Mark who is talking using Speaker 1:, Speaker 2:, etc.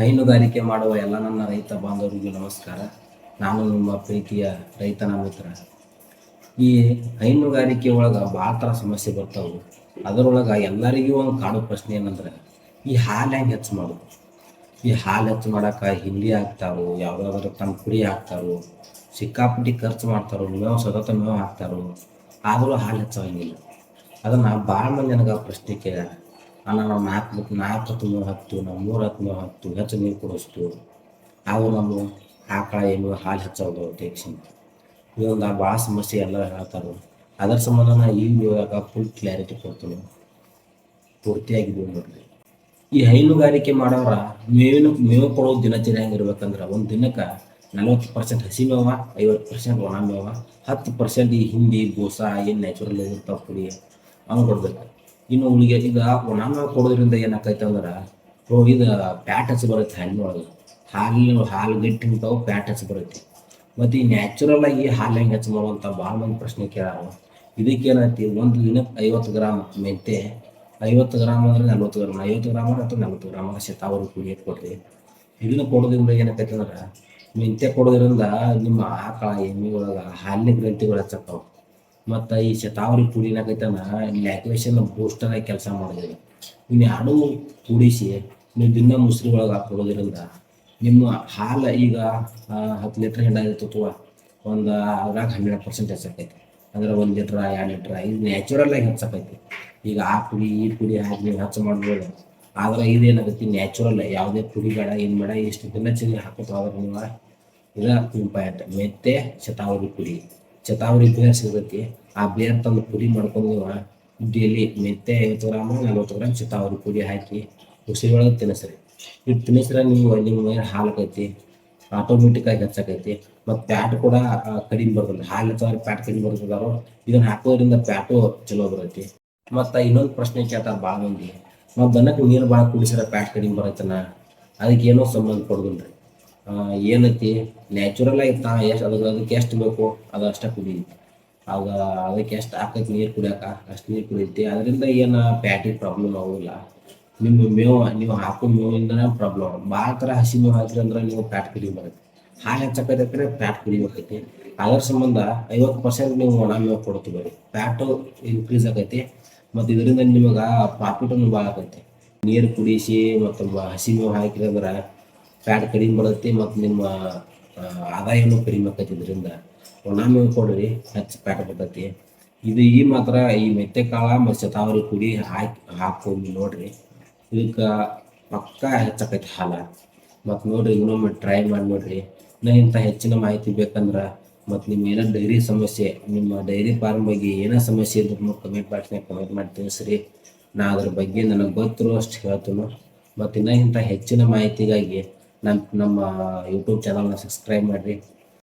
Speaker 1: ಹೈನುಗಾರಿಕೆ ಮಾಡುವ ಎಲ್ಲ ನನ್ನ ರೈತ ಬಾಂಧವರಿಗೂ ನಮಸ್ಕಾರ. ನಾನು ನಿಮ್ಮ ಪ್ರೀತಿಯ ರೈತನ ಮಿತ್ರ. ಈ ಹೈನುಗಾರಿಕೆ ಒಳಗೆ ಭಾಳ ಥರ ಸಮಸ್ಯೆ ಬರ್ತಾವೆ. ಅದರೊಳಗೆ ಎಲ್ಲರಿಗೂ ಒಂದು ಕಾಡೋ ಪ್ರಶ್ನೆ ಏನಂದ್ರೆ, ಈ ಹಾಲು ಹೆಂಗೆ ಹೆಚ್ಚು ಮಾಡೋದು? ಈ ಹಾಲು ಹೆಚ್ಚು ಮಾಡೋಕೆ ಹಿಂಡಿ ಹಾಕ್ತಾರೋ, ಯಾವುದಾದ್ರೂ ತನ್ನ ಪುಡಿ ಹಾಕ್ತಾರೋ, ಸಿಕ್ಕಾಪಟ್ಟಿ ಖರ್ಚು ಮಾಡ್ತಾರೋ, ಮೇವು ಸತತ ಮೇವು ಹಾಕ್ತಾರೋ, ಆದರೂ ಹಾಲು ಹೆಚ್ಚಾಗಿಲ್ಲ. ಅದನ್ನು ಭಾಳ ಮಂದಿ ನನಗೆ ಪ್ರಶ್ನೆ ಕೇಳ್ಯಾರ. ನಾವು ನಾಲ್ಕು ಹೊತ್ತು ಮೇವು ಹಾಕ್ತು, ನಾವು 3 ಹೊತ್ತು ಮೇವು ಹಾಕ್ತು, ಹೆಚ್ಚು ನೀರು ಕುಡಿಸ್ತು, ಆದರೂ ನಮ್ಮ ಆಕಳ ಎಮ್ಮೆ ಹಾಲು ಹೆಚ್ಚಾಗೋದು ಟೆಕ್ಷನ್. ಇದೊಂದು ಭಾಳ ಸಮಸ್ಯೆ ಎಲ್ಲ ಹೇಳ್ತಾರೆ. ಅದರ ಸಂಬಂಧ ನಾನು ಈ ವಿಡಿಯೋದಾಗ ಫುಲ್ ಕ್ಲಾರಿಟಿ ಕೊಡ್ತೀನಿ, ಪೂರ್ತಿಯಾಗಿದ್ದೀವಿ ನೋಡ್ರಿ. ಈ ಹೈನುಗಾರಿಕೆ ಮಾಡೋರ ಮೇವು ಕೊಡೋದು ದಿನಚರಿ ಹೆಂಗಿರ್ಬೇಕಂದ್ರೆ, ಒಂದು ದಿನಕ್ಕೆ 40% ಹಸಿ ಮೇವ, 50% ಒಣ ಮೇವ, 10% ಈ ಹಿಂಡಿ ಬೂಸ ಏನು ನ್ಯಾಚುರಲ್ ಇರ್ತಾವೆ ಪುಡಿ ಅವ್ನು ಕೊಡ್ಬೇಕು. ಇನ್ನು ಉಳಿಗೆ ಈಗ ಒಣ ಮೇವು ಕೊಡೋದ್ರಿಂದ ಏನಾಕೈತೆ ಅಂದ್ರೆ, ಇದು ಪ್ಯಾಟ್ ಹಚ್ಚಿ ಬರುತ್ತೆ ಹಣ್ಣೊಳಗೆ. ಹಾಲು ಗಟ್ಟಿ ನಿಂತಾವು, ಪ್ಯಾಟ್ ಹಚ್ಚಿ ಬರುತ್ತೆ. ಮತ್ತು ಈ ನ್ಯಾಚುರಲ್ ಆಗಿ ಹಾಲು ಹೆಂಗೆ ಹೆಚ್ಚು ಮಾಡುವಂಥ ಭಾಳ ಮಂದಿ ಪ್ರಶ್ನೆ ಕೇಳಾರ. ಇದಕ್ಕೇನೈತಿ, ಒಂದು ದಿನಕ್ಕೆ 50 ಗ್ರಾಮ್ ಮೆಂತೆ, 50 ಗ್ರಾಮ್ ಅಂದರೆ 40 ಗ್ರಾಮ್, 50 ಗ್ರಾಮ್ ಅಥವಾ 40 ಗ್ರಾಮ್ ಶತಾವರಿ ಪುಡಿ ಕೊಡ್ರಿ. ಇದನ್ನು ಕೊಡೋದ್ರಿಂದ ಏನಕ್ಕೈತೆ ಅಂದ್ರೆ, ಮೆಂತೆ ಕೊಡೋದ್ರಿಂದ ನಿಮ್ಮ ಆಕಳ ಎಮ್ಮೆ ಒಳಗೆ ಹಾಲಿನ ಗ್ರಂಥಿಗಳು ಹೆಚ್ಚಕ್ಕಾವು. ಮತ್ತು ಈ ಶತಾವರಿ ಪುಡಿ ಏನಾಕೈತೆ ಅಂದ್ರೆ ಲ್ಯಾಕ್ಟೇಷನ್ ಬೂಸ್ಟರ್ ಆಗಿ ಕೆಲಸ ಮಾಡಿದೆ. ಇನ್ನು ಎರಡೂ ಕೂಡಿಸಿ ನೀವು ದಿನ ಮುಸ್ರಿ ಒಳಗೆ ಹಾಕೊಡೋದ್ರಿಂದ ನಿಮ್ಮ ಹಾಲು ಈಗ 10 ಲೀಟ್ರ್ ಹಿಂಡ ಇರ್ತೈತವ, ಒಂದು ಅದ್ರಾಗ 100% ಹೆಚ್ಚಾಕೈತಿ. ಅಂದ್ರೆ 1 ಲೀಟ್ರ್ 2 ಲೀಟ್ರ್ ಇದು ನ್ಯಾಚುರಲ್ ಆಗಿ ಹೆಚ್ಚಾಕೈತಿ. ಈಗ ಆ ಪುಡಿ ಈ ಪುಡಿ ಹಾಕಿ ನೀವು ಹೆಚ್ಚು ಮಾಡ್ಬೋದು. ಆದ್ರೆ ಇದೇನಾಗೈತಿ ನ್ಯಾಚುರಲ್, ಯಾವುದೇ ಪುಡಿ ಬೇಡ ಏನು ಬೇಡ, ಇಷ್ಟು ದಿನಚರಿ ಹಾಕೋದು. ಆದ್ರೆ ನೀವು ಇದು ಇಂಪಾರ್ಟೆಂಟ್, ಮೆತ್ತೆ ಶತಾವರಿ ಪುಡಿ, ಶತಾವರಿ ಬೇರ್ ಸಿಗತೈತಿ. ಆ ಬೇರ್ ತಂದು ಪುಡಿ ಮಾಡ್ಕೊಂಡು ನೀವು ಡೈಲಿ ಮೆತ್ತೆ 50 ಗ್ರಾಮ್ 40 ಗ್ರಾಮ್ ಶತಾವರಿ ಪುಡಿ ಹಾಕಿ ಉಸಿರಿ ಒಳಗೆ ತಿನ್ನಿಸ್ರಿ. ಇದು ತಿನ್ನಿಸ್ರೆ ನಿಮ್ಮ ಮೇಲೆ ಹಾಲು ಆಕೈತಿ, ಆಟೋಮೆಟಿಕ್ಕಾಗಿ ಹೆಚ್ಚಾಕೈತಿ. ಮತ್ತು ಪ್ಯಾಟ್ ಕೂಡ ಕಡಿಮೆ ಬರ್ತದೆ. ಹಾಲು ಹೆಚ್ಚಾದ್ರೆ ಪ್ಯಾಟ್ ಕಡಿಮೆ ಬರ್ತದಾರೋ, ಇದನ್ನು ಹಾಕೋದ್ರಿಂದ ಪ್ಯಾಟು ಚಲೋ ಬರ್ತೈತಿ. ಮತ್ತು ಇನ್ನೊಂದು ಪ್ರಶ್ನೆ ಕೇಳ್ತಾರೆ ಭಾಳ ಮಂದಿ, ನಾವು ದನಕ್ಕೆ ನೀರು ಭಾಳ ಕುಡಿಸಿದ್ರೆ ಪ್ಯಾಟ್ ಕಡಿಮೆ ಬರತ್ತನ? ಅದಕ್ಕೆ ಏನೋ ಸಂಬಂಧ ಕೊಡೋದಿಲ್ಲ ರೀ. ಏನೈತಿ, ನ್ಯಾಚುರಲ್ ಆಗಿ ಅದಕ್ಕೆ ಎಷ್ಟು ಬೇಕು ಅದು ಅಷ್ಟೇ ಕುಡಿಯುತ್ತೆ. ಆಗ ಅದಕ್ಕೆ ಎಷ್ಟು ಹಾಕೈತಿ ನೀರು ಕುಡಿಯೋಕೆ ಅಷ್ಟು ನೀರು ಕುಡಿಯುತ್ತೆ. ಅದರಿಂದ ಏನು ಪ್ಯಾಟಿಗೆ ಪ್ರಾಬ್ಲಮ್ ಆಗೋಲ್ಲ. ನಿಮ್ಮ ಮೇವು ನೀವು ಹಾಕೋ ಮೇವಿಂದನೇ ಪ್ರಾಬ್ಲಮ್. ಭಾಳ ಥರ ಹಸಿ ಮೇವು ಹಾಕಿರಿ ಅಂದ್ರೆ ನೀವು ಪ್ಯಾಟ್ ಕಡಿಮೆ ಬರುತ್ತೆ. ಹಾಲು ಹೆಚ್ಚಾಕೈತೆ ಪ್ಯಾಟ್ ಕಡಿಬೇಕೈತಿ. ಅದರ ಸಂಬಂಧ 50% ನೀವು ಒಣ ಮೇವು ಕೊಡ್ತೀವಿ, ಪ್ಯಾಟು ಇನ್ಕ್ರೀಸ್ ಆಕೈತಿ. ಮತ್ತು ಇದರಿಂದ ನಿಮಗೆ ಪ್ರಾಫಿಟನ್ನು ಭಾಳ ಆಕೈತಿ. ನೀರು ಕುಡಿಸಿ ಮತ್ತು ಹಸಿ ಮೇವು ಹಾಕಿದ್ರೆ ಅಂದ್ರೆ ಪ್ಯಾಟ್ ಕಡಿಮೆ ಬರುತ್ತೆ. ಮತ್ತು ನಿಮ್ಮ ಆದಾಯನೂ ಕಡಿಮೆ ಆಕೈತಿ. ಇದರಿಂದ ಒಣ ಮೇವು ಕೊಡ್ರಿ, ಹೆಚ್ಚು ಪ್ಯಾಟ್ ಬರ್ತೈತಿ. ಇದು ಈ ಮಾತ್ರ ಈ ಮೆತ್ತೆಕಾಳ ಮತ್ತು ಶತಾವರಿ ಪುಡಿ ಹಾಕಿ ನೋಡ್ರಿ, ಇದಕ್ಕೆ ಪಕ್ಕ ಹೆಚ್ಚಾಕೈತಿ ಹಾಲು. ಮತ್ತು ನೋಡಿರಿ, ಇನ್ನೊಮ್ಮೆ ಟ್ರೈ ಮಾಡಿ ನೋಡಿರಿ. ಇಂಥ ಹೆಚ್ಚಿನ ಮಾಹಿತಿ ಬೇಕಂದ್ರೆ, ಮತ್ತು ನಿಮ್ಮ ಏನೋ ಡೈರಿ ಸಮಸ್ಯೆ, ನಿಮ್ಮ ಡೈರಿ ಫಾರ್ಮ್ ಬಗ್ಗೆ ಏನೋ ಸಮಸ್ಯೆ ಇದ್ರೂ ಕಮೆಂಟ್ ಬಾಕ್ಸ್ನಾಗ ಕಮೆಂಟ್ ಮಾಡಿ ತಿಳಿಸ್ರಿ. ನಾ ಅದ್ರ ಬಗ್ಗೆ ನನಗೆ ಗೊತ್ತಿರೋ ಅಷ್ಟು ಹೇಳ್ತೀನಿ. ಮತ್ತು ಇಂಥ ಹೆಚ್ಚಿನ ಮಾಹಿತಿಗಾಗಿ ನಮ್ಮ ಯೂಟ್ಯೂಬ್ ಚಾನಲ್ನ ಸಬ್ಸ್ಕ್ರೈಬ್ ಮಾಡಿರಿ.